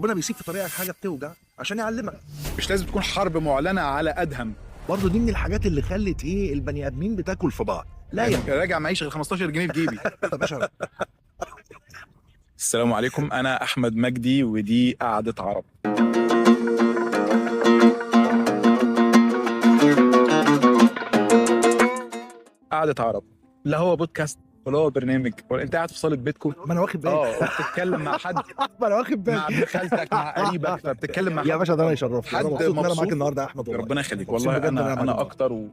ربنا بيسيب في طريقك حاجه بتوجع عشان يعلمك. مش لازم تكون حرب معلنه على ادهم. برضه دي من الحاجات اللي خلت البني ادمين بتاكل في بعض. لا يا راجع معيش غير 15 جنيه في جيبي. باشا. السلام عليكم، انا احمد مجدي ودي قعده عرب. قعده عرب لا هو بودكاست ولا هو برنامج ولا انت قاعد في صاله بيتكم. ما انا واخد بالي. بتتكلم مع حد، ما انا واخد مع بالي ابن خالتك، مع قريبك، فبتتكلم مع حد. يا باشا ده انا يشرفني، انا حد مبسوط ان انا معاك مبسوط. النهارده يا احمد والله. ربنا يخليك مبسوط والله. بجد إن انا معاك اكتر.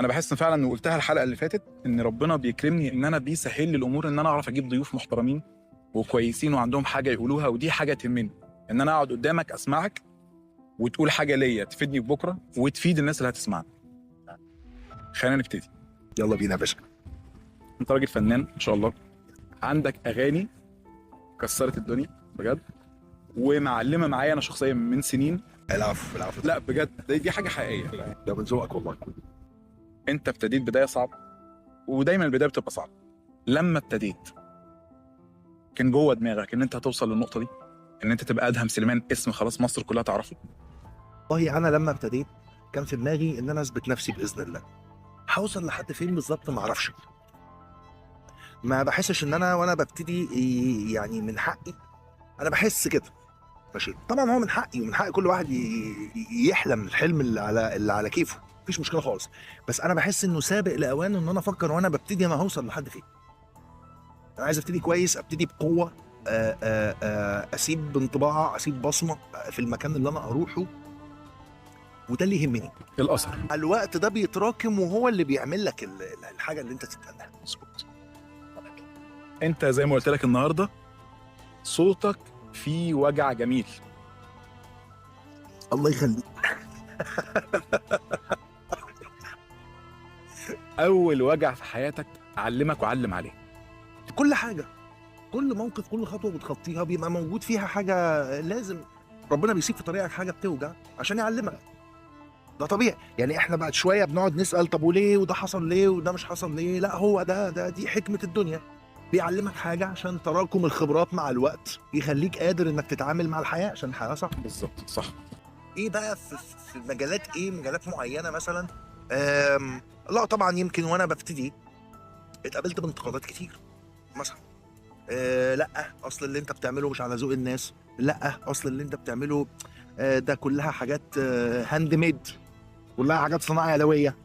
انا بحس فعلا وقلتها الحلقه اللي فاتت ان ربنا بيكرمني ان انا بيسهل لي الامور، ان انا اعرف اجيب ضيوف محترمين وكويسين وعندهم حاجه يقولوها، ودي حاجه تهمني ان انا اقعد قدامك اسمعك وتقول حاجه ليا تفيدني بكره وتفيد الناس اللي هتسمعنا. خلينا نبتدي. يلا بينا يا باشا. انت راجل فنان ان شاء الله، عندك اغاني كسرت الدنيا بجد ومعلمه معايا انا شخصيا من سنين. العفو العفو. لا بجد دي حاجه حقيقيه. ده من ذوقك والله. انت ابتديت بدايه صعبه ودايما البدايه بتبقى صعبه. لما ابتديت كان جوه دماغك ان انت هتوصل للنقطه دي، ان انت تبقى ادهم سليمان، اسم خلاص مصر كلها تعرفه؟ والله انا لما ابتديت كان في دماغي ان انا اثبت نفسي باذن الله. هوصل لحد فين بالظبط ما اعرفش. ما بحسش ان انا وانا ببتدي يعني من حقي. انا بحس كده ماشي. طبعا هو من حقي ومن حق كل واحد يحلم الحلم اللي على كيفه، مفيش مشكله خالص. بس انا بحس انه سابق لاوانه ان انا افكر وانا ببتدي انا هوصل لحد فين. انا عايز ابتدي كويس، ابتدي بقوه، اسيب انطباع، اسيب بصمه في المكان اللي انا هروحه، وده اللي يهمني. الاثر. الوقت ده بيتراكم وهو اللي بيعمل لك الحاجه اللي انت تستناها. مظبوط. انت زي ما قلت لك النهارده صوتك فيه وجع جميل. الله يخليك. اول وجع في حياتك علمك وعلم عليه. كل حاجه، كل موقف، كل خطوه بتخطيها بيبقى موجود فيها حاجه. لازم ربنا بيسيب في طريقك حاجه بتوجع عشان يعلمك. ده طبيعي. يعني احنا بعد شويه بنقعد نسال طب وليه وده حصل ليه وده مش حصل ليه. لا هو دي حكمه الدنيا. بيعلمك حاجه عشان تراكم الخبرات مع الوقت يخليك قادر انك تتعامل مع الحياه عشان الحياه صح. بالظبط صح. ايه بقى في مجالات، مجالات معينه مثلا. لا طبعا يمكن وانا ببتدي اتقابلت بانتقادات كتير مثلا. لا اصل اللي انت بتعمله مش على ذوق الناس. لا اصل اللي انت بتعمله ده كلها حاجات هاند ميد، كلها حاجات صناعه يدويه.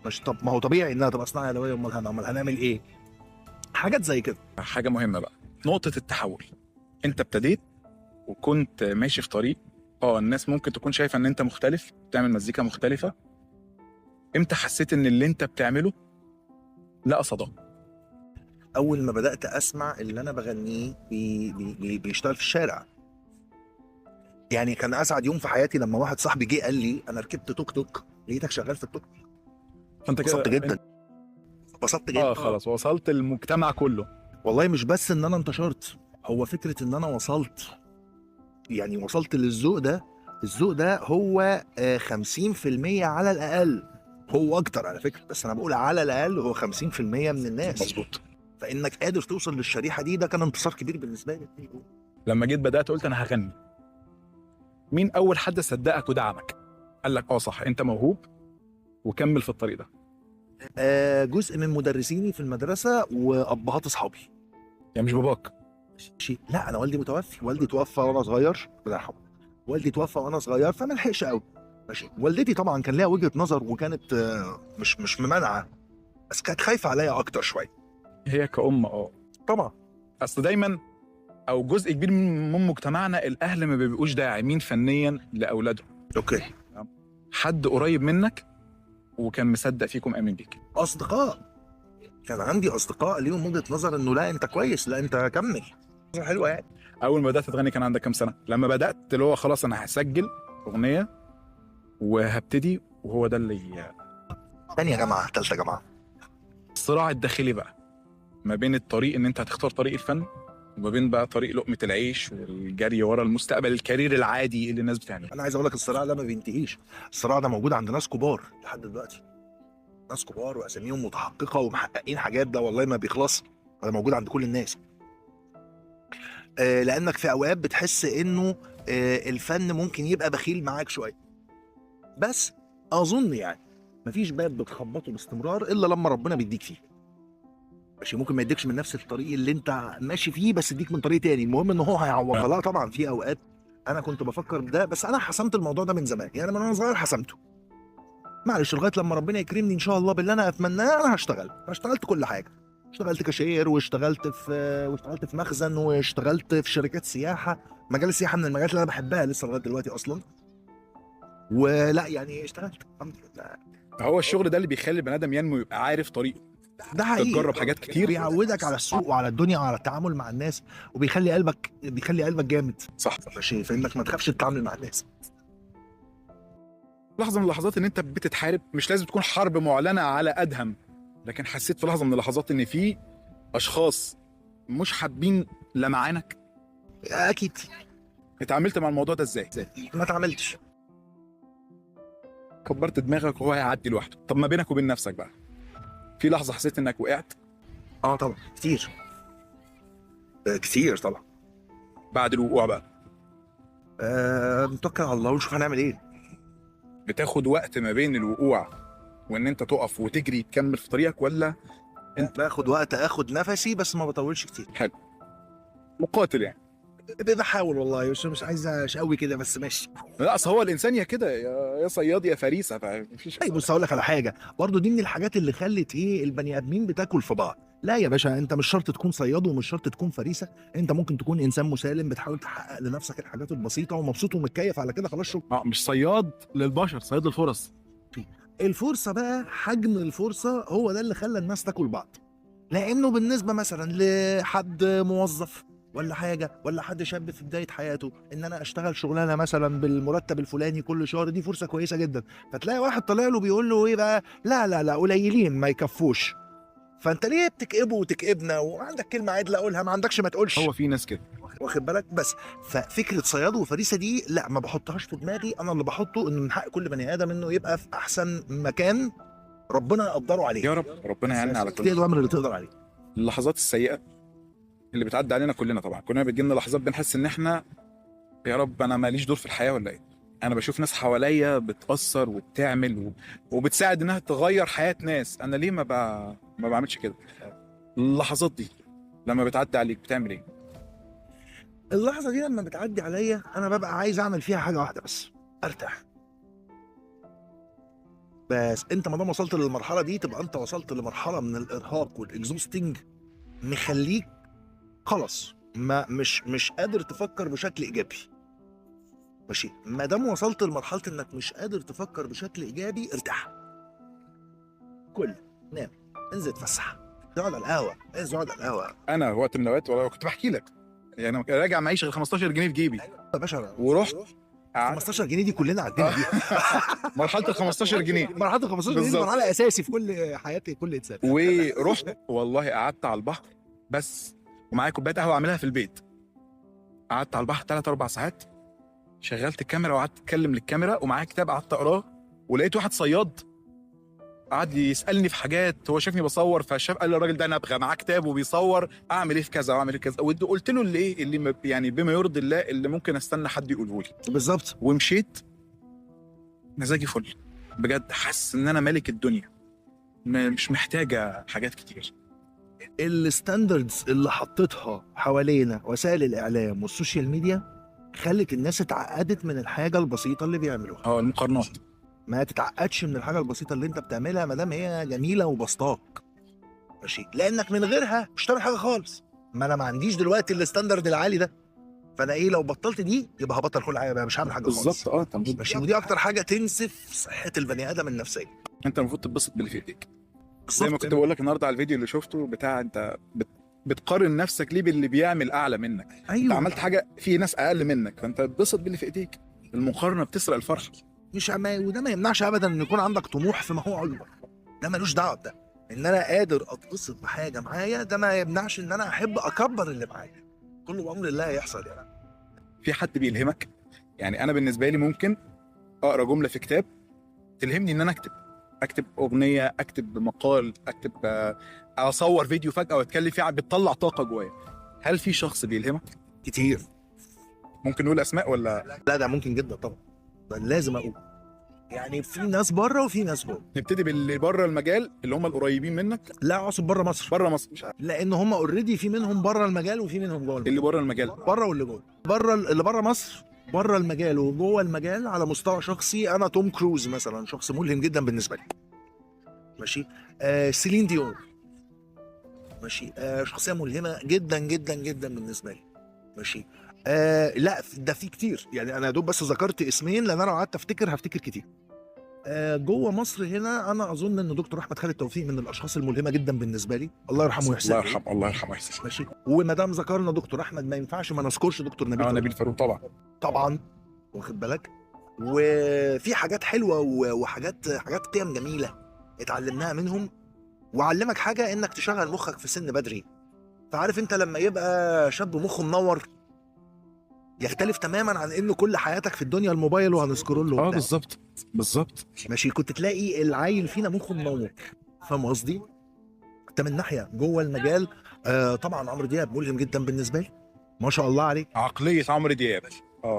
مش طب ما هو طبيعي انها تبقى صناعه يدويه، امال هنعمل ايه؟ حاجات زي كده. حاجه مهمه بقى، نقطه التحول. انت ابتديت وكنت ماشي في طريق الناس ممكن تكون شايفه ان انت مختلف، بتعمل مزيكا مختلفه. امتى حسيت ان اللي انت بتعمله لقى صدى؟ اول ما بدات اسمع اللي انا بغنيه بيشتغل في الشارع. يعني كان اسعد يوم في حياتي لما واحد صاحبي جه قال لي انا ركبت توك توك لقيتك شغال في التوك توك. فانت كده انبسطت جدا. انبسطت جدا. خلاص وصلت المجتمع كله. والله مش بس ان انا انتشرت، هو فكره ان انا وصلت. يعني وصلت للذوق ده. الذوق ده هو 50% على الاقل. هو اكتر على فكره، بس انا بقول على الاقل هو 50% من الناس. مظبوط. فانك قادر توصل للشريحه دي، ده كان انتصار كبير بالنسبه لي. لما جيت بدات قلت انا هغني، مين اول حد صدقك ودعمك قال لك صح انت موهوب وكمل في الطريق ده؟ جزء من مدرسيني في المدرسه وابهات اصحابي. يعني مش باباك؟ لا انا والدي متوفي، والدي توفى وانا صغير، ربنا يرحمه. والدي توفى وانا صغير فما لحقش قوي. ماشي. والدتي طبعا كان ليها وجهه نظر وكانت مش ممانعه، بس كانت خايفه عليا اكتر شويه. هي كأم طبعا. اصل دايما او جزء كبير من مجتمعنا الاهل ما بيبقوش داعمين فنيا لاولادهم. اوكي. حد قريب منك وكان مصدق فيك ومآمن بيك؟ اصدقاء. كان عندي اصدقاء ليهم وجهه نظر انه لا انت كويس، لا انت كمل. حلوه يعني. اول ما بدات تغني كان عندك كام سنه لما بدات اللي هو خلاص انا هسجل اغنيه وهبتدي وهو ده اللي تانية جامعه، تالتة جامعه. الصراع الداخلي بقى ما بين الطريق ان انت هتختار طريق الفن وما بين بقى طريق لقمه العيش والجري ورا المستقبل الكارير العادي اللي الناس بتعمله؟ انا عايز اقول لك الصراع ده ما بينتهيش. الصراع ده موجود عند ناس كبار لحد دلوقتي. ناس كبار واساميهم متحققه ومحققين حاجات، ده والله ما بيخلص. ده موجود عند كل الناس. لانك في اوقات بتحس انه الفن ممكن يبقى بخيل معاك شويه، بس اظن يعني مفيش باب بتخبطه باستمرار الا لما ربنا بيديك فيه. ماشي، ممكن ما يديكش من نفس الطريق اللي انت ماشي فيه، بس يديك من طريق تاني، المهم ان هو هيعوضها. لا طبعا في اوقات انا كنت بفكر بده، بس انا حسمت الموضوع ده من زمان، يعني من وانا صغير حسمته. معلش لغايه لما ربنا يكرمني ان شاء الله باللي انا اتمناه، انا هشتغل. اشتغلت كل حاجه، اشتغلت كاشير، واشتغلت في مخزن، واشتغلت في شركات سياحه. مجال السياحه من المجالات اللي انا بحبها لسه لغايه دلوقتي اصلا. ولا يعني اشتغلت الحمد لله. هو الشغل ده اللي بيخلي البني ادم ينمو، يبقى عارف طريقه، ده حقيقي، تجرب حاجات كتير. بيعودك على السوق وعلى الدنيا وعلى التعامل مع الناس، بيخلي قلبك جامد. صح. ماشي، فانك ما تخافش تتعامل مع الناس. لحظه من اللحظات ان انت بتتحارب، مش لازم تكون حرب معلنه على ادهم، لكن حسيت في لحظه من اللحظات ان في اشخاص مش حابين لمعانك. اكيد. اتعاملت مع الموضوع ده ازاي؟ ما اتعاملتش. كبرت دماغك وهو هيعدي لوحده. طب ما بينك وبين نفسك بقى، في لحظه حسيت انك وقعت؟ اه طبعا كتير. كتير طبعا. بعد الوقوع بقى نتوكل على الله ونشوف هنعمل ايه. بتاخد وقت ما بين الوقوع وان انت تقف وتجري تكمل في طريقك، ولا انت باخد وقت اخد نفسي، بس ما بطولش كتير. حلو مقاتل يعني؟ بحاول والله، مش عايز اشقوي كده، بس ماشي. لا اصل هو الانسان يا كده يا صياد يا فريسه، فمفيش. طيب بص اقول لك على حاجه برضو، دي من الحاجات اللي خلت البني ادمين بتاكل في بعض. لا يا باشا، انت مش شرط تكون صياد ومش شرط تكون فريسه، انت ممكن تكون انسان مسالم بتحاول تحقق لنفسك الحاجات البسيطه ومبسوط ومتكيف على كده، خلاص شكرا. مش صياد للبشر، صياد للفرص. الفرصه بقى، حجم الفرصه هو ده اللي خلى الناس تاكل بعض. لانه بالنسبه مثلا لحد موظف ولا حاجه، ولا حد شاب في بدايه حياته، ان انا اشتغل شغلانه مثلا بالمرتب الفلاني كل شهر، دي فرصه كويسه جدا. فتلاقي واحد طالع له بيقول له ايه بقى، لا لا لا قليلين ما يكفوش. فانت ليه بتكئبه وتكئبنا، وعندك كلمه عدله قولها، ما عندكش ما تقولش. هو في ناس كده، واخد بالك؟ بس ففكره صياد وفريسه دي لا، ما بحطهاش في دماغي. انا اللي بحطه ان من حق كل بني ادم انه يبقى في احسن مكان ربنا يقدره عليه. يا رب ربنا يعيننا على كل دي الامر اللي تقدر عليه. اللحظات السيئه اللي بتعدي علينا كلنا، طبعا كلنا بتجيلنا لحظات بنحس ان احنا يا رب انا ماليش دور في الحياه ولا ايه. انا بشوف ناس حواليا بتاثر وبتعمل وبتساعد انها تغير حياه ناس، انا ليه ما بعملش كده؟ اللحظات دي لما بتعدي عليك بتعمل ايه؟ اللحظه دي لما بتعدي عليا، انا ببقى عايز اعمل فيها حاجه واحده بس، ارتاح. بس انت ما دام وصلت للمرحله دي، تبقى انت وصلت لمرحله من الارهاق والاكزوستنج، مخليك خلاص ما مش قادر تفكر بشكل ايجابي. ماشي، ما دام وصلت لمرحله انك مش قادر تفكر بشكل ايجابي، ارتاح. كل نام، انزل اتفسح، اقعد على القهوه، انزل اقعد على القهوه. انا وقت من الاوقات والله كنت بحكي لك، يعني أنا راجع معيش غير 15 جنيه في جيبي يا باشا، ورحت 15 جنيه دي كلنا عدينا بيها. مرحله ال 15 جنيه مرحله ال 15 جنيه دي بالظبط. مرحله اساسي في كل حياتي، كل انسان. ورحت والله قعدت على البحر بس، ومعايا كوبايه قهوه اعملها في البيت. قعدت على البحر 3 4 ساعات، شغلت الكاميرا وقعدت اتكلم للكاميرا، ومعايا كتاب قعدت اقراه، ولقيت واحد صياد قعد يسالني في حاجات، هو شافني بصور فالشاف قال لي الراجل ده نبغه معاه كتاب وبيصور، اعمل ايه في كذا واعمل ايه في كذا، قلت له اللي ايه اللي يعني بما يرضي الله، اللي ممكن استنى حد يقوله لي. بالظبط. ومشيت مزاجي فل بجد، حاسس ان انا ملك الدنيا، مش محتاجه حاجات كتير. الستاندردز اللي حطتها حوالينا وسائل الاعلام والسوشيال ميديا خلت الناس اتعقدت من الحاجه البسيطه اللي بيعملوها. المقارنات. ما تتعقدش من الحاجه البسيطه اللي انت بتعملها ما دام هي جميله وبسطاك. ماشي، لانك من غيرها مش هتعمل حاجه خالص. ما انا ما عنديش دلوقتي الستاندرد العالي ده، فانا لو بطلت دي يبقى هبطل كل حاجه بقى، مش هعمل حاجه خالص. بالظبط. ماشي، ودي اكتر حاجه تنسف صحه البني ادم النفسيه. انت المفروض تتبسط باللي في ايديك، زي ما كنت بقول لك النهارده على الفيديو اللي شفته بتاع انت بتقارن نفسك ليه باللي بيعمل اعلى منك. ايوه، انت عملت حاجه في ناس اقل منك، فانت اتبسط باللي في ايديك. المقارنه بتسرق الفرحه. وده ما يمنعش ابدا ان يكون عندك طموح فيما هو اكبر، ده ملوش دعوه بده. ان انا قادر اتبسط بحاجه معايا، ده ما يمنعش ان انا احب اكبر اللي معايا. كله بامر الله هيحصل يعني. في حد بيلهمك؟ يعني انا بالنسبه لي ممكن اقرا جمله في كتاب تلهمني ان انا اكتب اغنيه، اكتب مقال، اصور فيديو فجاه واتكلم فيه، بتطلع طاقه جوايا. هل في شخص بيلهمك؟ كتير ممكن نقول اسماء ولا لا ده ممكن جدا طبعا، ده لازم اقول. يعني في ناس بره وفي ناس جوه. نبتدي باللي بره المجال اللي هم القريبين منك؟ لا اقصد بره مصر. بره مصر مش عارف. لان هم اوريدي في منهم بره المجال وفي منهم جوه المجال. اللي بره المجال بره واللي جوه. بره اللي بره مصر بره المجال وجوه المجال. على مستوى شخصي انا توم كروز مثلا شخص ملهم جدا بالنسبه لي. ماشي. سيلين ديون. ماشي. شخصيه ملهمه جدا جدا جدا بالنسبه لي. ماشي. لا ده في كتير، يعني انا دوب بس ذكرت اسمين لان انا لو قعدت افتكر هفتكر كتير. جوه مصر هنا انا اظن ان دكتور احمد خالد توفيق من الاشخاص الملهمه جدا بالنسبه لي، الله يرحمه ويحسن الله إليه. يرحمه الله يرحمه ويحسن. ماشي. وما دام ذكرنا دكتور احمد ما ينفعش ما نذكرش دكتور نبيل فاروق. نبيل فاروق طبعا. طبعا واخد بالك. وفي حاجات حلوه وحاجات قيم جميله اتعلمناها منهم. وعلمك حاجه انك تشغل مخك في سن بدري. فعارف انت لما يبقى شاب مخه منور يختلف تماما عن انه كل حياتك في الدنيا الموبايل وهنسكرول له. بالظبط بالظبط. ماشي. كنت تلاقي العيل فينا مخه منور. فاهم قصدي؟ انت من ناحيه جوه المجال طبعا عمرو دياب ملهم جدا بالنسبه لي، ما شاء الله عليه. عقليه عمرو دياب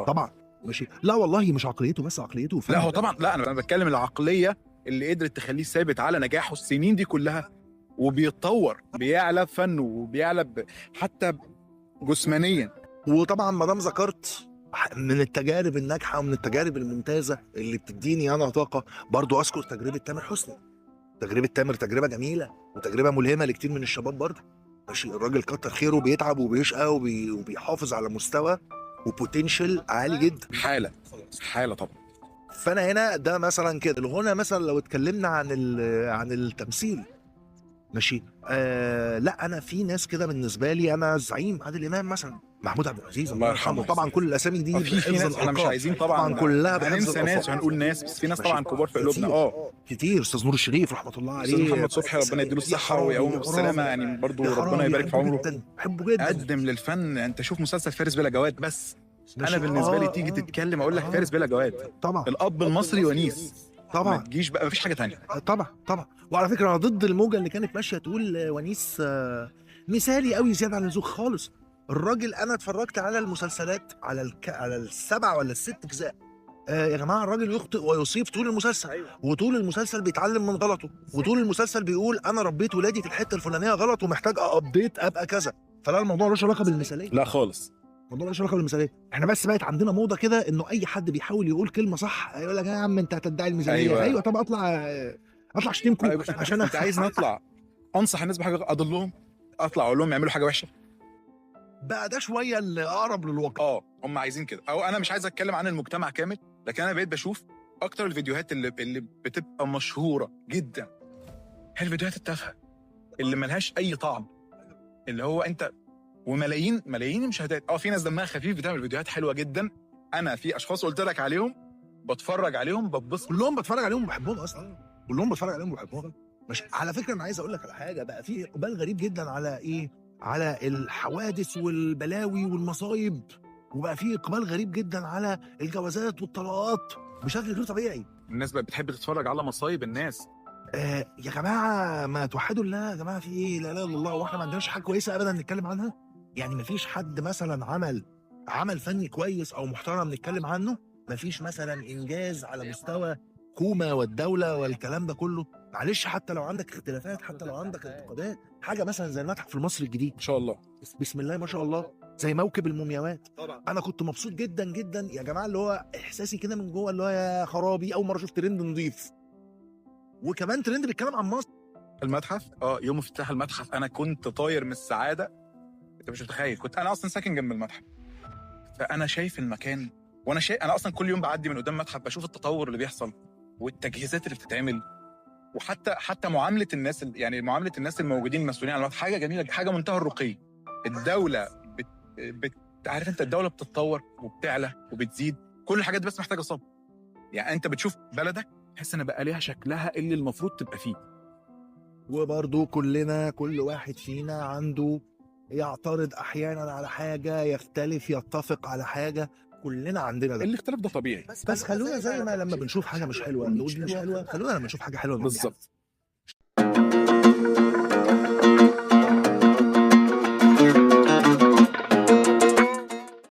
طبعا. ماشي. لا والله مش عقليته بس، عقليته لا هو طبعا، لا انا بتكلم العقليه اللي قدرت تخليه ثابت على نجاحه السنين دي كلها، وبيتطور بيعلى بفنه وبيعلى حتى جسمانيا. وطبعا ما دام ذكرت من التجارب الناجحه ومن التجارب الممتازه اللي بتديني انا طاقه، برضو اذكر تجربه تامر حسني. تجربه تامر تجربه جميله وتجربه ملهمه لكتير من الشباب برضو. ماشي. الراجل كتر خيره بيتعب وبيشقى وبيحافظ على مستوى وبوتنشال عالي جدا. حاله طبعا. فانا هنا ده مثلا كده. الغنى مثلا لو اتكلمنا عن التمثيل. ماشي. لا انا في ناس كده بالنسبه لي، انا الزعيم عادل امام مثلا، محمود عبد العزيز الله يرحمه. طبعا كل الاسامي دي في ناس احنا مش عايزين طبعا كلها هننسى ناس وهنقول ناس، بس في ناس طبعا كبار في قلوبنا. كتير. استاذ نور الشريف رحمه الله عليه، استاذ محمد صبحي ربنا يديله الصحه ويقومه بالسلامه، يعني برضو ربنا يبارك في عمره. بحبه جدا. قدم للفن. انت شوف مسلسل فارس بلا جواد بس، انا بالنسبه لي تيجي تتكلم اقول لك فارس بلا جواد طبعا. الاب المصري ونيس طبعا. ما تجيش بقى، مفيش حاجه تانية. طبعا. وعلى فكره انا ضد الموجه اللي كانت ماشيه تقول ونيس مثالي قوي زياده عن اللزوم خالص. الراجل انا اتفرجت على المسلسلات على السبع ولا الست اجزاء. يا جماعه الراجل يخطئ ويصيب طول المسلسل. وطول المسلسل بيتعلم من غلطه، وطول المسلسل بيقول انا ربيت ولادي في الحته الفلانيه غلط ومحتاج ابديت ابقى كذا. فلا الموضوع ملوش علاقه بالمثاليه. لا خالص. الموضوع ملوش علاقه بالمثاليه. احنا بس بقت عندنا موضه كده انه اي حد بيحاول يقول كلمه صح يقول لك يا عم انت هتدعي المثاليه. ايوه طب اطلع اشتمكم عشان انت عايز نطلع انصح الناس بحاجه اضلهم، اطلع اقول لهم يعملوا حاجه وحشه بقى؟ ده شويه اللي اقرب للواقع. هم عايزين كده. او انا مش عايز اتكلم عن المجتمع كامل، لكن انا بقيت بشوف اكتر الفيديوهات اللي بتبقى مشهوره جدا هي الفيديوهات التافهه اللي ملهاش اي طعم، اللي هو انت وملايين المشاهدات. في ناس دمها خفيف بتعمل فيديوهات حلوه جدا. انا في اشخاص قلت لك عليهم بتفرج عليهم ببسط، كلهم بتفرج عليهم وبحبهم اصلا، كلهم بتفرج عليهم وبحبهم. مش على فكره انا عايز اقول لك على حاجه، بقى في اقبال غريب جدا على ايه، على الحوادث والبلاوي والمصايب، وبقى في اقبال غريب جدا على الجوازات والطلاقات بشكل غير طبيعي. الناس بقت بتحب تتفرج على مصايب الناس. يا جماعه ما توحدوا الله يا جماعه، في ايه؟ لا اله الا الله. واحنا ما عندناش حاجه كويسه ابدا نتكلم عنها؟ يعني ما فيش حد مثلا عمل فني كويس او محترم نتكلم عنه؟ ما فيش مثلا انجاز على مستوى حكومه والدوله والكلام ده كله؟ معلش حتى لو عندك اختلافات، حتى لو عندك انتقادات، حاجه مثلا زي المتحف المصري الجديد ما شاء الله، بسم الله ما شاء الله، زي موكب المومياوات. طبعا انا كنت مبسوط جدا جدا يا جماعه، اللي هو احساسي كده من جوه اللي هو يا خرابي اول مره اشوف ترند نضيف، وكمان ترند بيتكلم عن مصر. المتحف يوم افتتاح المتحف انا كنت طاير من السعاده. انت مش متخيل، كنت انا اصلا ساكن جنب المتحف، فانا شايف المكان، وانا انا اصلا كل يوم بعدي من قدام المتحف بشوف التطور اللي بيحصل والتجهيزات اللي بتتعمل، وحتى معامله الناس، يعني معامله الناس الموجودين المسؤولين عن المتحف حاجه جميله، حاجه منتهى الرقي. الدوله عارف انت، الدوله بتتطور وبتعلى وبتزيد، كل الحاجات دي بس محتاجه صبر. يعني انت بتشوف بلدك تحس ان بقى ليها شكلها اللي المفروض تبقى فيه. وبرضو كل واحد فينا عنده يعترض احيانا على حاجه، يختلف يتفق على حاجه، كلنا عندنا ده. الاختلاف ده طبيعي، بس خلونا زي ما لما بنشوف حاجه مش حلوه نقول دي مش حلوه، خلونا لما نشوف حاجه حلوه بالظبط.